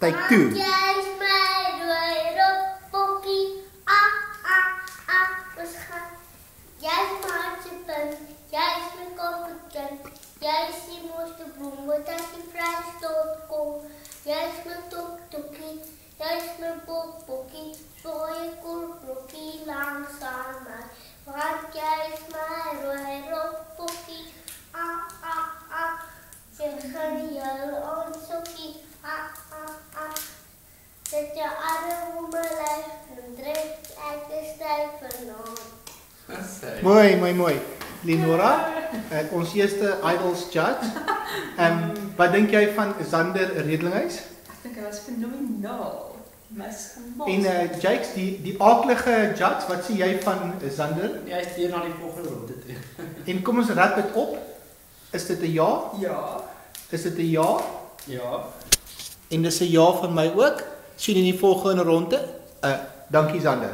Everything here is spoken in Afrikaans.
Take 2. Jy is my rooi rotpokkie. Ons gaan. Jy is my hartsepunt. Jy is my koppekind. Jy is die mooiste bloem wat uit die vrye stoot kom. Jy is my tokkie. Jy is my poppokkie. Sooie korrokkie langs aan my. Want jy is my rooi rotpokkie. Jy gaan jou aansokkie. Zet jou arm om my lyf en druk ek is styf vanaand. Mooi. Lenora, ons eerste Idols judge. Wat dink jy van Zander Redlinghuis? Ek dink hy was fenomenaal. En Jakes, die aaklige judge, wat sê jy van Zander? Ja, hy is deur na die volgende ronde toe. En kom ons rat dit op. Is dit 'n ja? Ja. Is dit 'n ja? Ja. En dis 'n ja van my ook. Sien in die volgende ronde. Dankie Zander.